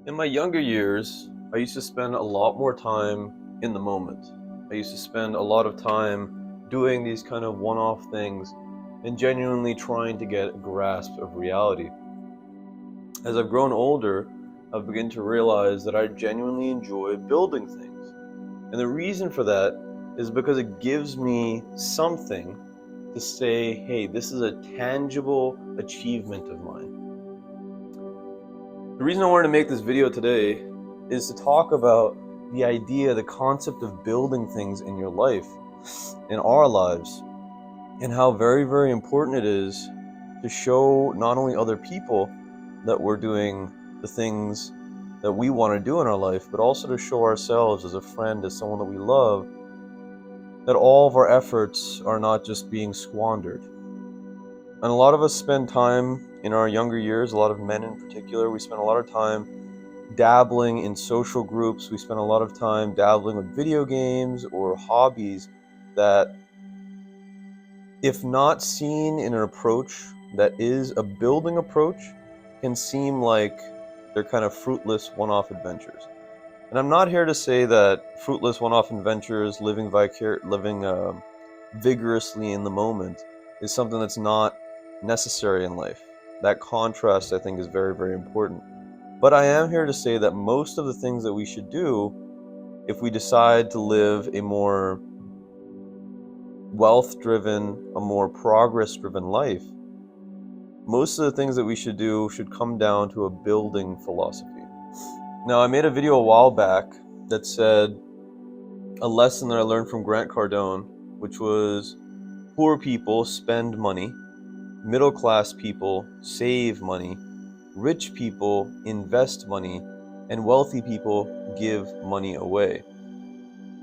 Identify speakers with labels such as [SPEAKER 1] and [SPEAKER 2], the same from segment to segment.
[SPEAKER 1] In my younger years, I used to spend a lot more time in the moment. I used to spend a lot of time doing these kind of one-off things and genuinely trying to get a grasp of reality. As I've grown older, I've begun to realize that I genuinely enjoy building things. And the reason for that is because it gives me something to say, hey, this is a tangible achievement of mine. The reason I wanted to make this video today is to talk about the idea, the concept of building things in your life, in our lives, and how very, very important it is to show not only other people that we're doing the things that we want to do in our life, but also to show ourselves as a friend, as someone that we love, that all of our efforts are not just being squandered. And a lot of us spend time in our younger years, a lot of men in particular, we spend a lot of time dabbling in social groups. We spend a lot of time dabbling with video games or hobbies that, if not seen in an approach that is a building approach, can seem like they're kind of fruitless one-off adventures. And I'm not here to say that fruitless one-off adventures, living vigorously in the moment, is something that's not necessary in life. That contrast, I think, is very, very important. But I am here to say that most of the things that we should do, if we decide to live a more wealth-driven, a more progress-driven life, most of the things that we should do should come down to a building philosophy. Now, I made a video a while back that said a lesson that I learned from Grant Cardone, which was poor people spend money, middle-class people save money, rich people invest money, and wealthy people give money away.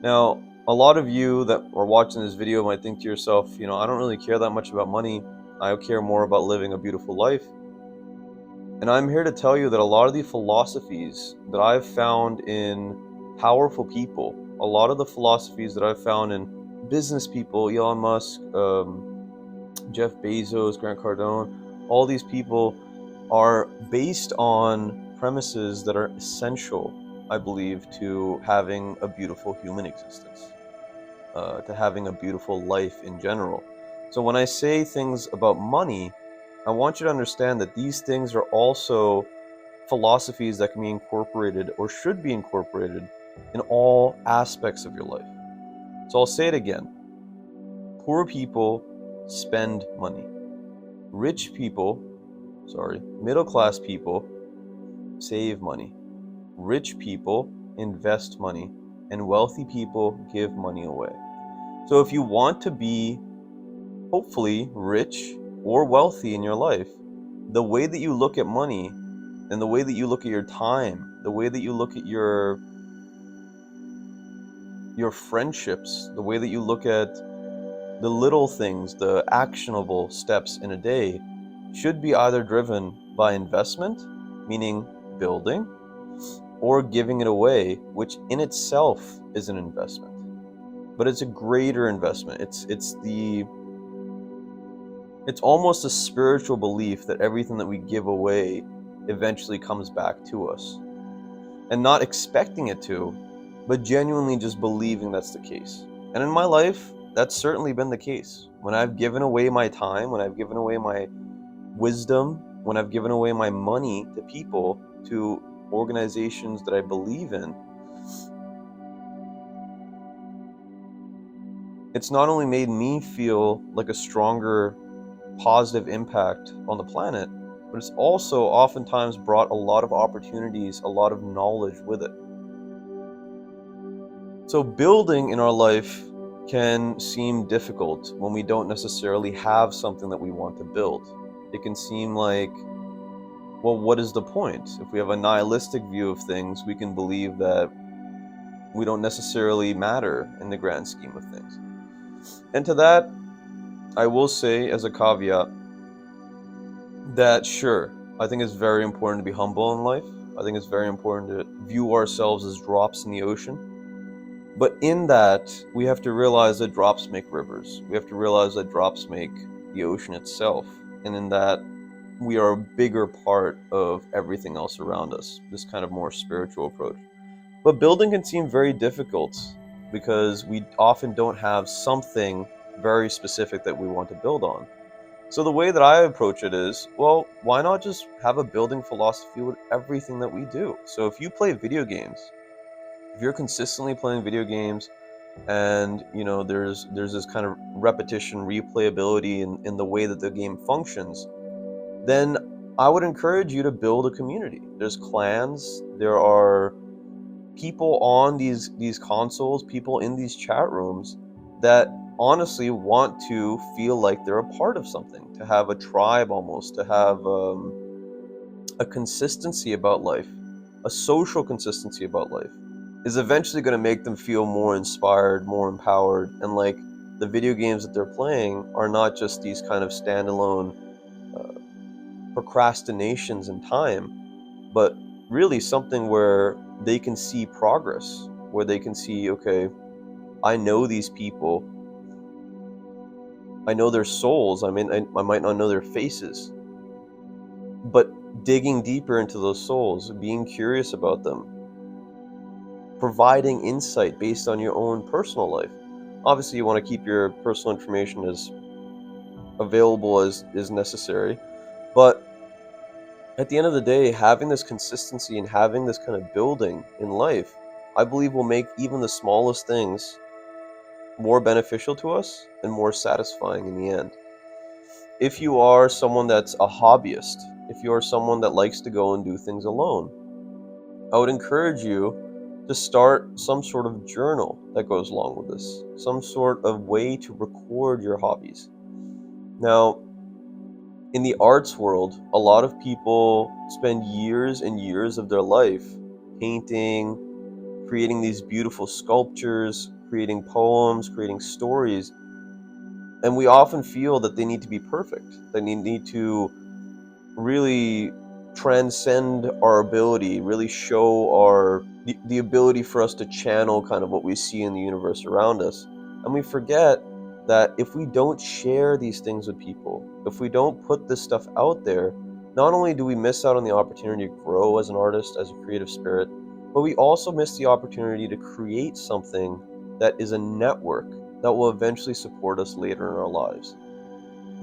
[SPEAKER 1] Now, a lot of you that are watching this video might think to yourself, I don't really care that much about money. I care more about living a beautiful life. And I'm here to tell you that a lot of the philosophies that I've found in powerful people, a lot of the philosophies that I've found in business people, Elon Musk, Jeff Bezos, Grant Cardone, all these people are based on premises that are essential, I believe, to having a beautiful human existence, to having a beautiful life in general. So when I say things about money, I want you to understand that these things are also philosophies that can be incorporated or should be incorporated in all aspects of your life. So I'll say it again. Poor people spend money. Middle-class people save money. Rich people invest money. And wealthy people give money away. So if you want to be, hopefully, rich or wealthy in your life, the way that you look at money and the way that you look at your time, the way that you look at your friendships, the way that you look at the little things, the actionable steps in a day, should be either driven by investment, meaning building, or giving it away, which in itself is an investment. But it's a greater investment. It's almost a spiritual belief that everything that we give away eventually comes back to us. And not expecting it to, but genuinely just believing that's the case. And in my life, that's certainly been the case. When I've given away my time, when I've given away my wisdom, when I've given away my money to people, to organizations that I believe in, it's not only made me feel like a stronger positive impact on the planet, but it's also oftentimes brought a lot of opportunities, a lot of knowledge with it. So building in our life can seem difficult when we don't necessarily have something that we want to build. It can seem like, well, what is the point? If we have a nihilistic view of things, we can believe that we don't necessarily matter in the grand scheme of things. And to that, I will say as a caveat that sure, I think it's very important to be humble in life. I think it's very important to view ourselves as drops in the ocean. But in that, we have to realize that drops make rivers. We have to realize that drops make the ocean itself. And in that, we are a bigger part of everything else around us, this kind of more spiritual approach. But building can seem very difficult because we often don't have something very specific that we want to build on. So the way that I approach it is, well, why not just have a building philosophy with everything that we do? So if you play video games, if you're consistently playing video games and there's this kind of repetition, replayability in the way that the game functions, then I would encourage you to build a community. There's clans, there are people on these consoles, people in these chat rooms that honestly want to feel like they're a part of something, to have a tribe almost, to have a consistency about life, a social consistency about life, is eventually going to make them feel more inspired, more empowered, and like the video games that they're playing are not just these kind of standalone procrastinations in time, but really something where they can see progress, where they can see, okay, I know these people, I know their souls. I mean, I might not know their faces, but digging deeper into those souls, being curious about them, providing insight based on your own personal life. Obviously, you want to keep your personal information as available as is necessary, but at the end of the day, having this consistency and having this kind of building in life, I believe will make even the smallest things more beneficial to us and more satisfying in the end. If you are someone that's a hobbyist, if you are someone that likes to go and do things alone, I would encourage you to start some sort of journal that goes along with this, some sort of way to record your hobbies. Now, in the arts world, a lot of people spend years and years of their life painting, creating these beautiful sculptures, creating poems, creating stories, and we often feel that they need to be perfect. They need to really transcend our ability, really show the ability for us to channel kind of what we see in the universe around us. And we forget that if we don't share these things with people, if we don't put this stuff out there, not only do we miss out on the opportunity to grow as an artist, as a creative spirit, but we also miss the opportunity to create something that is a network that will eventually support us later in our lives.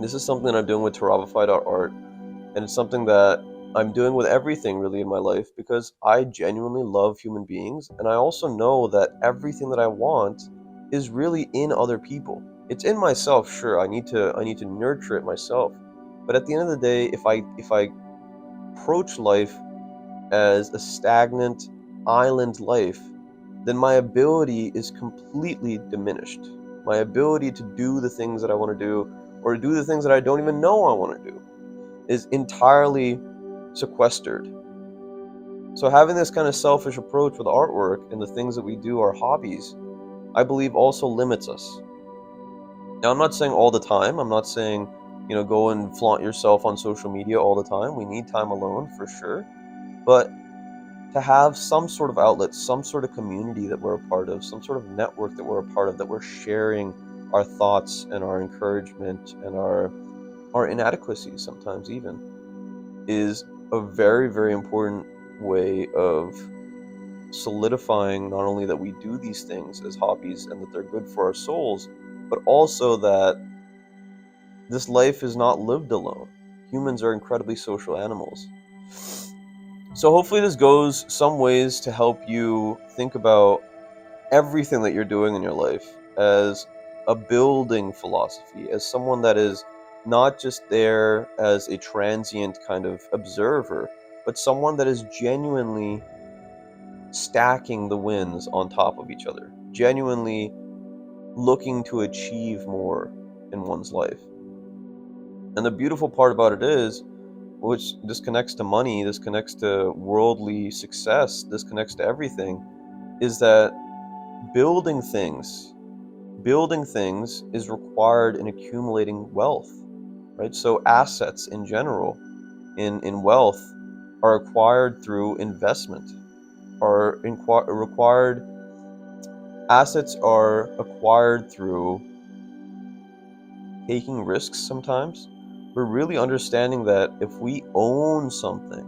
[SPEAKER 1] This is something that I'm doing with Taravify.art, and it's something that I'm doing with everything really in my life because I genuinely love human beings, and I also know that everything that I want is really in other people. It's in myself, sure. I need to nurture it myself. But at the end of the day, if I approach life as a stagnant island life, then my ability is completely diminished. My ability to do the things that I want to do, or to do the things that I don't even know I want to do, is entirely sequestered. So having this kind of selfish approach with artwork and the things that we do, our hobbies, I believe also limits us. Now, I'm not saying all the time. I'm not saying, go and flaunt yourself on social media all the time. We need time alone for sure. But to have some sort of outlet, some sort of community that we're a part of, some sort of network that we're a part of, that we're sharing our thoughts and our encouragement and our inadequacies sometimes even, is a very, very important way of solidifying not only that we do these things as hobbies and that they're good for our souls, but also that this life is not lived alone. Humans are incredibly social animals. So hopefully this goes some ways to help you think about everything that you're doing in your life as a building philosophy, as someone that is not just there as a transient kind of observer, but someone that is genuinely stacking the wins on top of each other, genuinely looking to achieve more in one's life. And the beautiful part about it is, which this connects to money, this connects to worldly success, this connects to everything, is that building things building things is required in accumulating wealth, right? So assets in general, in wealth, are acquired through investment, required assets are acquired through taking risks sometimes, we're really understanding that if we own something,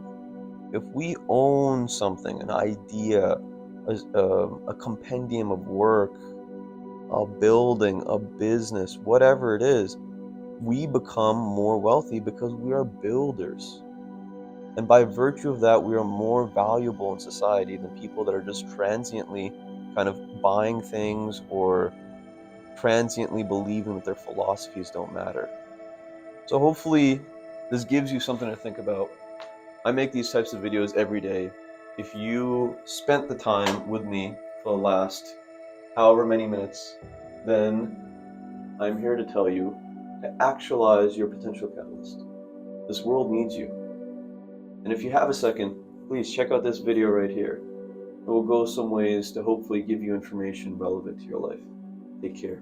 [SPEAKER 1] an idea, a compendium of work, a building, a business, whatever it is, we become more wealthy because we are builders. And by virtue of that, we are more valuable in society than people that are just transiently kind of buying things or transiently believing that their philosophies don't matter. So hopefully this gives you something to think about. I make these types of videos every day. If you spent the time with me for the last however many minutes, then I'm here to tell you to actualize your potential catalyst. This world needs you. And if you have a second, please check out this video right here. It will go some ways to hopefully give you information relevant to your life. Take care.